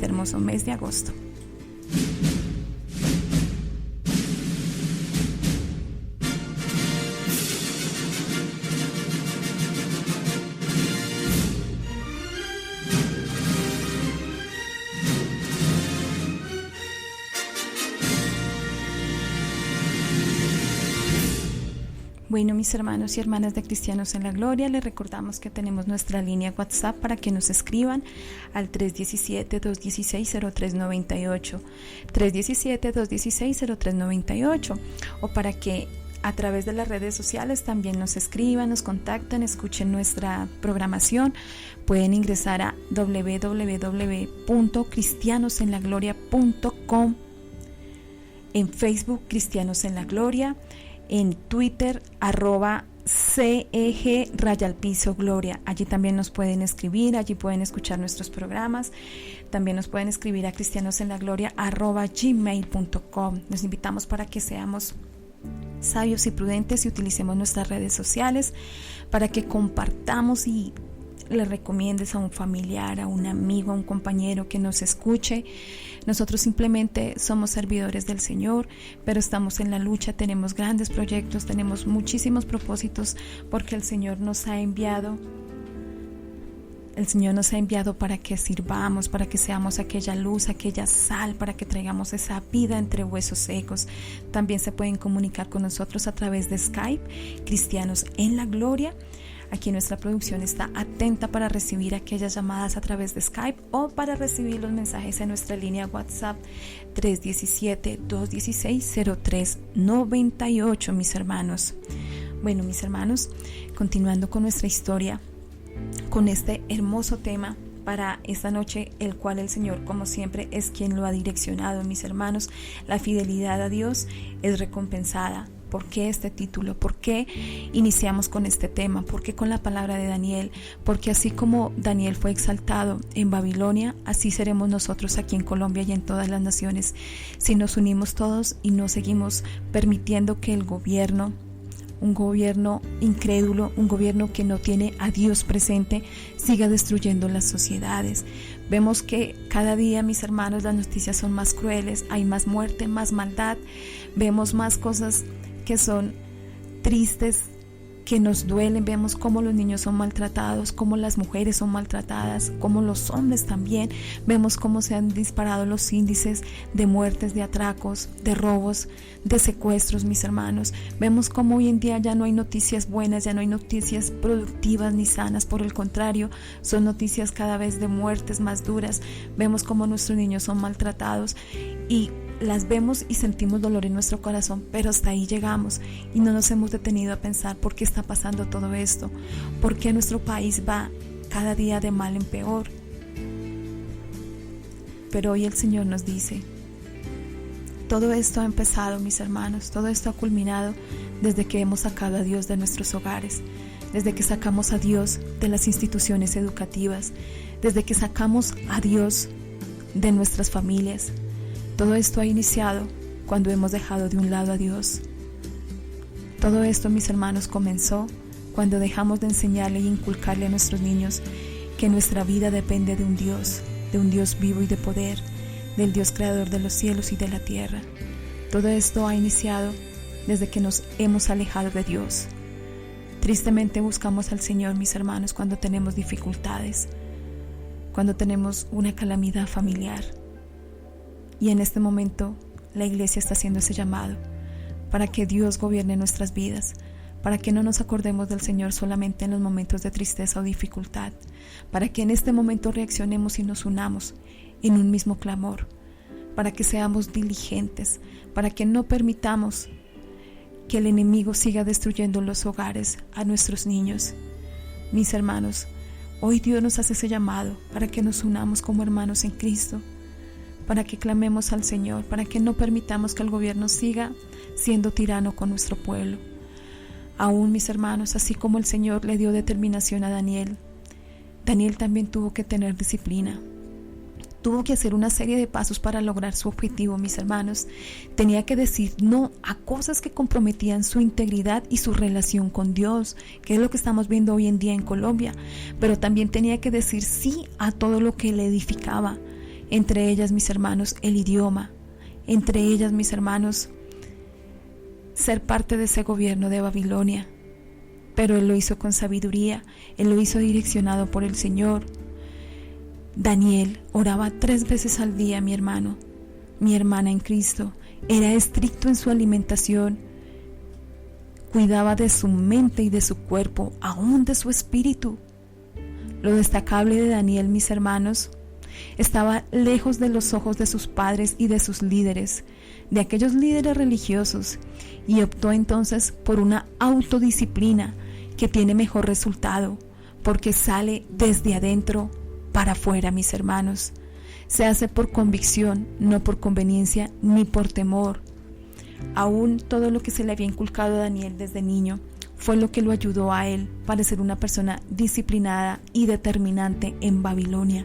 este hermoso mes de agosto. Bueno, mis hermanos y hermanas de Cristianos en la Gloria, les recordamos que tenemos nuestra línea WhatsApp para que nos escriban al 317-216-0398, 317-216-0398, o para que a través de las redes sociales también nos escriban, nos contacten, escuchen nuestra programación. Pueden ingresar a www.cristianosenlagloria.com, en Facebook Cristianos en la Gloria, en Twitter @CEG_Gloria. Allí también nos pueden escribir, allí pueden escuchar nuestros programas. También nos pueden escribir a cristianosenlagloria@gmail.com. Los invitamos para que seamos sabios y prudentes y utilicemos nuestras redes sociales para que compartamos y le recomiendes a un familiar, a un amigo, a un compañero que nos escuche. Nosotros simplemente somos servidores del Señor, pero estamos en la lucha, tenemos grandes proyectos, tenemos muchísimos propósitos, porque el Señor nos ha enviado para que sirvamos, para que seamos aquella luz, aquella sal, para que traigamos esa vida entre huesos secos. También se pueden comunicar con nosotros a través de Skype, Cristianos en la Gloria. Aquí nuestra producción está atenta para recibir aquellas llamadas a través de Skype o para recibir los mensajes en nuestra línea WhatsApp 317-216-0398, mis hermanos. Bueno, mis hermanos, continuando con nuestra historia, con este hermoso tema para esta noche, el cual el Señor, como siempre, es quien lo ha direccionado, mis hermanos. La fidelidad a Dios es recompensada. ¿Por qué este título? ¿Por qué iniciamos con este tema? ¿Por qué con la palabra de Daniel? Porque así como Daniel fue exaltado en Babilonia, así seremos nosotros aquí en Colombia y en todas las naciones, si nos unimos todos y no seguimos permitiendo que el gobierno, un gobierno incrédulo, un gobierno que no tiene a Dios presente, siga destruyendo las sociedades. Vemos que cada día, mis hermanos, las noticias son más crueles, hay más muerte, más maldad, vemos más cosas que son tristes, que nos duelen. Vemos cómo los niños son maltratados, cómo las mujeres son maltratadas, cómo los hombres también. Vemos cómo se han disparado los índices de muertes, de atracos, de robos, de secuestros, mis hermanos. Vemos cómo hoy en día ya no hay noticias buenas, ya no hay noticias productivas ni sanas. Por el contrario, son noticias cada vez de muertes más duras. Vemos cómo nuestros niños son maltratados y las vemos y sentimos dolor en nuestro corazón, pero hasta ahí llegamos y no nos hemos detenido a pensar por qué está pasando todo esto, por qué nuestro país va cada día de mal en peor. Pero hoy el Señor nos dice, todo esto ha empezado, mis hermanos, todo esto ha culminado desde que hemos sacado a Dios de nuestros hogares, desde que sacamos a Dios de las instituciones educativas, desde que sacamos a Dios de nuestras familias. Todo esto ha iniciado cuando hemos dejado de un lado a Dios. Todo esto, mis hermanos, comenzó cuando dejamos de enseñarle e inculcarle a nuestros niños que nuestra vida depende de un Dios vivo y de poder, del Dios creador de los cielos y de la tierra. Todo esto ha iniciado desde que nos hemos alejado de Dios. Tristemente buscamos al Señor, mis hermanos, cuando tenemos dificultades, cuando tenemos una calamidad familiar. Y en este momento la iglesia está haciendo ese llamado para que Dios gobierne nuestras vidas, para que no nos acordemos del Señor solamente en los momentos de tristeza o dificultad, para que en este momento reaccionemos y nos unamos en un mismo clamor, para que seamos diligentes, para que no permitamos que el enemigo siga destruyendo los hogares a nuestros niños. Mis hermanos, hoy Dios nos hace ese llamado para que nos unamos como hermanos en Cristo, para que clamemos al Señor, para que no permitamos que el gobierno siga siendo tirano con nuestro pueblo. Aún, mis hermanos, así como el Señor le dio determinación a Daniel, Daniel también tuvo que tener disciplina. Tuvo que hacer una serie de pasos para lograr su objetivo, mis hermanos. Tenía que decir no a cosas que comprometían su integridad y su relación con Dios, que es lo que estamos viendo hoy en día en Colombia. Pero también tenía que decir sí a todo lo que le edificaba. entre ellas, mis hermanos, el idioma, entre ellas, mis hermanos, ser parte de ese gobierno de Babilonia. Pero él lo hizo con sabiduría, él lo hizo direccionado por el Señor. Daniel oraba 3 veces al día, mi hermano, mi hermana en Cristo. Era estricto en su alimentación, cuidaba de su mente y de su cuerpo, aún de su espíritu. Lo destacable de Daniel, mis hermanos, estaba lejos de los ojos de sus padres y de sus líderes, de aquellos líderes religiosos, y optó entonces por una autodisciplina que tiene mejor resultado, porque sale desde adentro para afuera, mis hermanos. Se hace por convicción, no por conveniencia ni por temor. Aún todo lo que se le había inculcado a Daniel desde niño fue lo que lo ayudó a él para ser una persona disciplinada y determinante en Babilonia.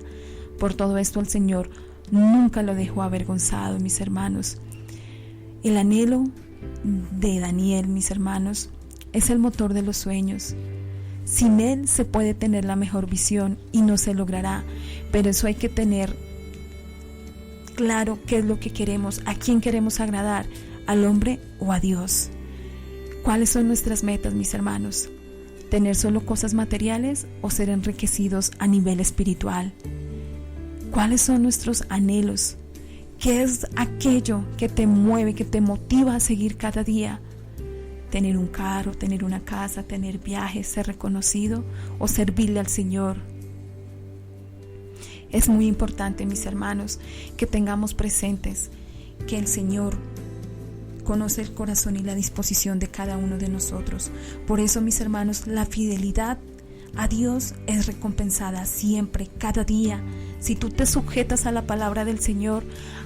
Por todo esto el Señor nunca lo dejó avergonzado, mis hermanos. El anhelo de Daniel, mis hermanos, es el motor de los sueños. Sin él se puede tener la mejor visión y no se logrará, pero eso hay que tener claro qué es lo que queremos, a quién queremos agradar, al hombre o a Dios. ¿Cuáles son nuestras metas, mis hermanos? ¿Tener solo cosas materiales o ser enriquecidos a nivel espiritual? ¿Cuáles son nuestros anhelos? ¿Qué es aquello que te mueve, que te motiva a seguir cada día? ¿Tener un carro, tener una casa, tener viajes, ser reconocido o servirle al Señor? Es muy importante, mis hermanos, que tengamos presentes que el Señor conoce el corazón y la disposición de cada uno de nosotros. Por eso, mis hermanos, la fidelidad a Dios es recompensada siempre, cada día. Si tú te sujetas a la palabra del Señor,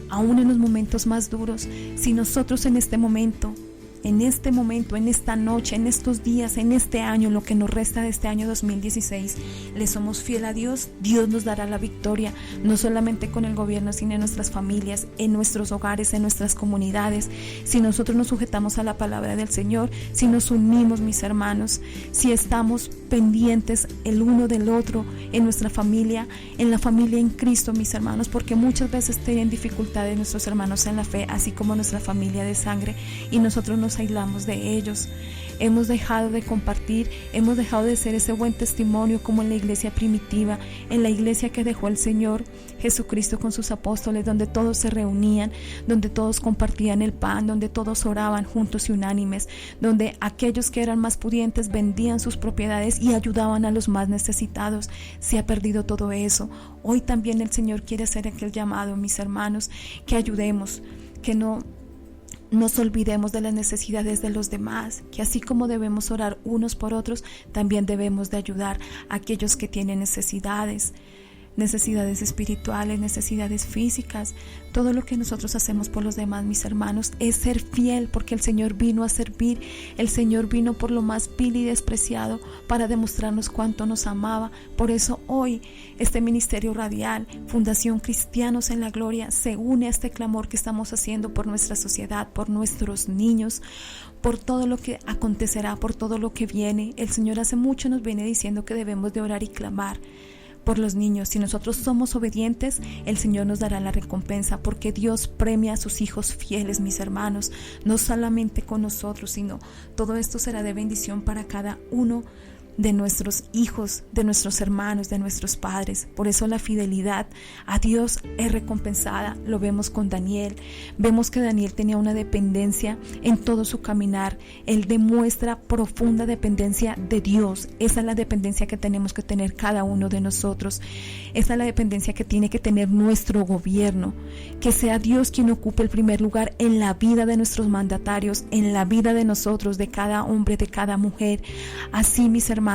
aún en los momentos más duros, si nosotros en este momento, en esta noche, en estos días, en este año, lo que nos resta de este año 2016, le somos fiel a Dios, Dios nos dará la victoria, no solamente con el gobierno, sino en nuestras familias, en nuestros hogares, en nuestras comunidades. Si nosotros nos sujetamos a la palabra del Señor, si nos unimos, mis hermanos, si estamos pendientes el uno del otro, en nuestra familia, en la familia en Cristo, mis hermanos, porque muchas veces tienen dificultades nuestros hermanos en la fe, así como nuestra familia de sangre, y nosotros nos aislamos de ellos. Hemos dejado de compartir, hemos dejado de ser ese buen testimonio como en la iglesia primitiva, en la iglesia que dejó el Señor Jesucristo con sus apóstoles, donde todos se reunían, donde todos compartían el pan, donde todos oraban juntos y unánimes, donde aquellos que eran más pudientes vendían sus propiedades y ayudaban a los más necesitados. Se ha perdido todo eso. Hoy también el Señor quiere hacer aquel llamado, mis hermanos, que ayudemos, que no nos olvidemos de las necesidades de los demás, que así como debemos orar unos por otros, también debemos de ayudar a aquellos que tienen necesidades espirituales, necesidades físicas. Todo lo que nosotros hacemos por los demás, mis hermanos, es ser fiel, porque el Señor vino a servir. El Señor vino por lo más vil y despreciado para demostrarnos cuánto nos amaba. Por eso hoy este ministerio radial, Fundación Cristianos en la Gloria, se une a este clamor que estamos haciendo por nuestra sociedad, por nuestros niños, por todo lo que acontecerá, por todo lo que viene. El Señor hace mucho nos viene diciendo que debemos de orar y clamar por los niños. Si nosotros somos obedientes, el Señor nos dará la recompensa, porque Dios premia a sus hijos fieles, mis hermanos, no solamente con nosotros, sino todo esto será de bendición para cada uno de nuestros hijos, de nuestros hermanos, de nuestros padres. Por eso la fidelidad a Dios es recompensada. Lo vemos con Daniel. Vemos que Daniel tenía una dependencia en todo su caminar. Él demuestra profunda dependencia de Dios. Esa es la dependencia que tenemos que tener cada uno de nosotros. Esa es la dependencia que tiene que tener nuestro gobierno. Que sea Dios quien ocupe el primer lugar en la vida de nuestros mandatarios, en la vida de nosotros, de cada hombre, de cada mujer. Así, mis hermanos,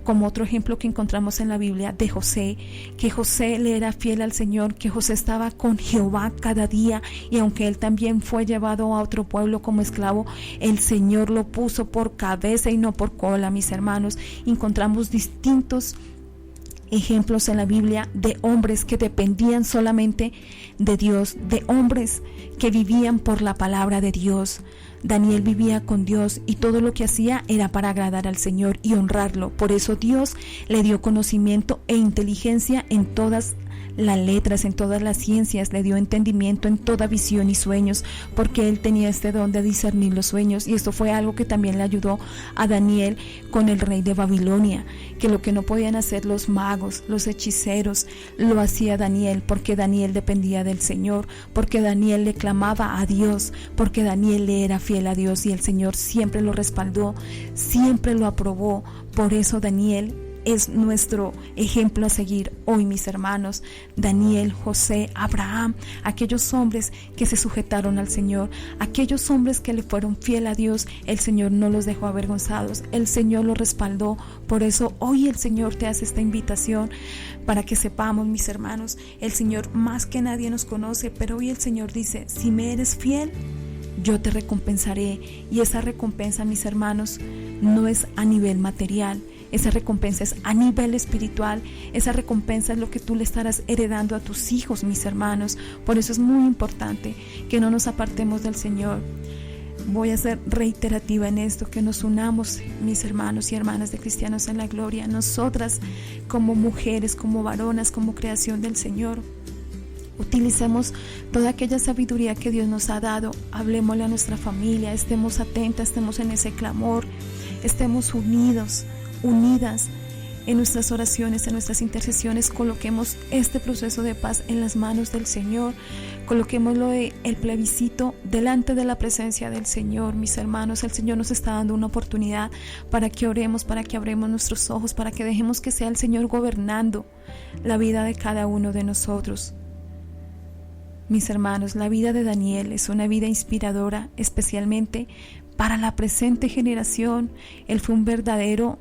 como otro ejemplo que encontramos en la Biblia de José, que José le era fiel al Señor, que José estaba con Jehová cada día, y aunque él también fue llevado a otro pueblo como esclavo, el Señor lo puso por cabeza y no por cola, mis hermanos. Encontramos distintos ejemplos en la Biblia de hombres que dependían solamente de Dios, de hombres que vivían por la palabra de Dios. Daniel vivía con Dios y todo lo que hacía era para agradar al Señor y honrarlo. Por eso Dios le dio conocimiento e inteligencia en todas las letras, en todas las ciencias, le dio entendimiento en toda visión y sueños, porque él tenía este don de discernir los sueños. Y esto fue algo que también le ayudó a Daniel con el rey de Babilonia, que lo que no podían hacer los magos, los hechiceros, lo hacía Daniel, porque Daniel dependía del Señor, porque Daniel le clamaba a Dios, porque Daniel le era fiel a Dios, y el Señor siempre lo respaldó, siempre lo aprobó. Por eso Daniel es nuestro ejemplo a seguir hoy, mis hermanos. Daniel, José, Abraham, aquellos hombres que se sujetaron al Señor, aquellos hombres que le fueron fiel a Dios, el Señor no los dejó avergonzados, el Señor los respaldó. Por eso hoy el Señor te hace esta invitación para que sepamos, mis hermanos, el Señor más que nadie nos conoce, pero hoy el Señor dice: si me eres fiel, yo te recompensaré. Y esa recompensa, mis hermanos, no es a nivel material. Esa recompensa es a nivel espiritual. Esa recompensa es lo que tú le estarás heredando a tus hijos, mis hermanos. Por eso es muy importante que no nos apartemos del Señor. Voy a ser reiterativa en esto, que nos unamos, mis hermanos y hermanas de Cristianos en la Gloria, nosotras como mujeres, como varonas, como creación del Señor. Utilicemos toda aquella sabiduría que Dios nos ha dado, hablemosle a nuestra familia, estemos atentas, estemos en ese clamor, estemos unidas en nuestras oraciones, en nuestras intercesiones. Coloquemos este proceso de paz en las manos del Señor, coloquémoslo el plebiscito delante de la presencia del Señor, mis hermanos. El Señor nos está dando una oportunidad para que oremos, para que abramos nuestros ojos, para que dejemos que sea el Señor gobernando la vida de cada uno de nosotros. Mis hermanos, la vida de Daniel es una vida inspiradora, especialmente para la presente generación. Él fue un verdadero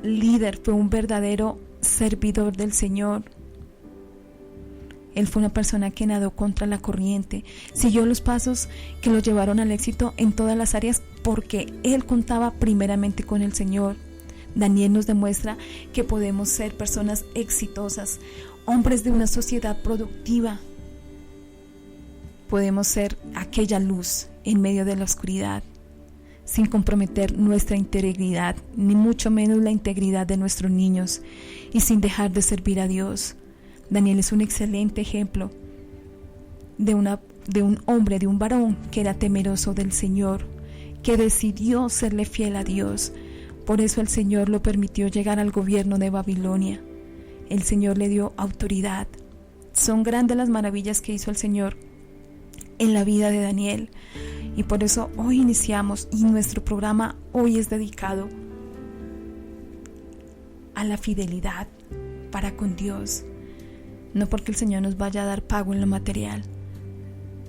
líder, fue un verdadero servidor del Señor. Él fue una persona que nadó contra la corriente, siguió los pasos que lo llevaron al éxito en todas las áreas, porque él contaba primeramente con el Señor. Daniel nos demuestra que podemos ser personas exitosas, hombres de una sociedad productiva. Podemos ser aquella luz en medio de la oscuridad, sin comprometer nuestra integridad, ni mucho menos la integridad de nuestros niños, y sin dejar de servir a Dios. Daniel es un excelente ejemplo de un hombre, de un varón que era temeroso del Señor, que decidió serle fiel a Dios. Por eso el Señor lo permitió llegar al gobierno de Babilonia. El Señor le dio autoridad. Son grandes las maravillas que hizo el Señor en la vida de Daniel, y por eso hoy iniciamos, y nuestro programa hoy es dedicado a la fidelidad para con Dios, no porque el Señor nos vaya a dar pago en lo material,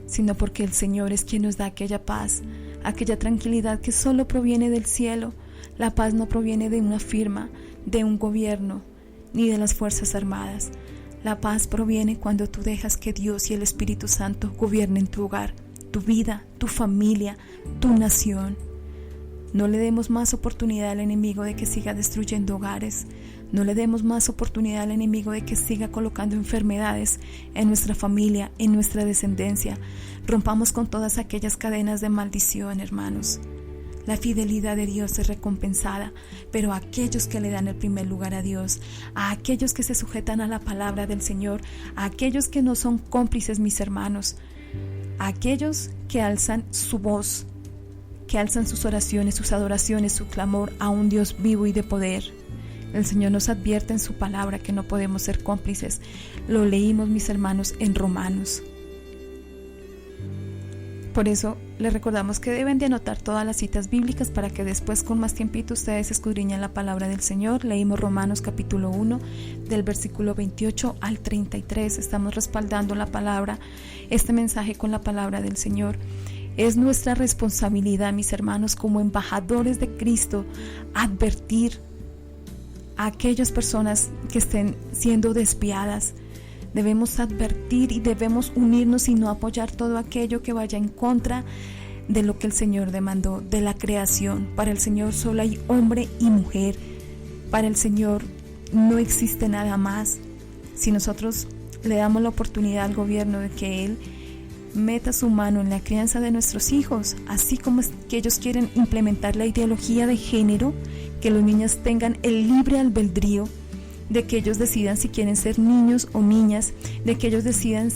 sino porque el Señor es quien nos da aquella paz, aquella tranquilidad que solo proviene del cielo. La paz no proviene de una firma, de un gobierno, ni de las Fuerzas Armadas. La paz proviene cuando tú dejas que Dios y el Espíritu Santo gobiernen tu hogar, tu vida, tu familia, tu nación. No le demos más oportunidad al enemigo de que siga destruyendo hogares. No le demos más oportunidad al enemigo de que siga colocando enfermedades en nuestra familia, en nuestra descendencia. Rompamos con todas aquellas cadenas de maldición, hermanos. La fidelidad de Dios es recompensada, pero a aquellos que le dan el primer lugar a Dios, a aquellos que se sujetan a la palabra del Señor, a aquellos que no son cómplices, mis hermanos, a aquellos que alzan su voz, que alzan sus oraciones, sus adoraciones, su clamor a un Dios vivo y de poder. El Señor nos advierte en su palabra que no podemos ser cómplices. Lo leímos, mis hermanos, en Romanos. Por eso les recordamos que deben de anotar todas las citas bíblicas para que después, con más tiempito, ustedes escudriñen la palabra del Señor. Leímos Romanos capítulo 1 del versículo 28 al 33. Estamos respaldando la palabra, este mensaje con la palabra del Señor. Es nuestra responsabilidad, mis hermanos, como embajadores de Cristo, advertir a aquellas personas que estén siendo desviadas. Debemos advertir y debemos unirnos y no apoyar todo aquello que vaya en contra de lo que el Señor demandó, de la creación. Para el Señor solo hay hombre y mujer. Para el Señor no existe nada más. Si nosotros le damos la oportunidad al gobierno de que Él meta su mano en la crianza de nuestros hijos, así como es que ellos quieren implementar la ideología de género, que los niños tengan el libre albedrío de que ellos decidan si quieren ser niños o niñas, de que ellos decidan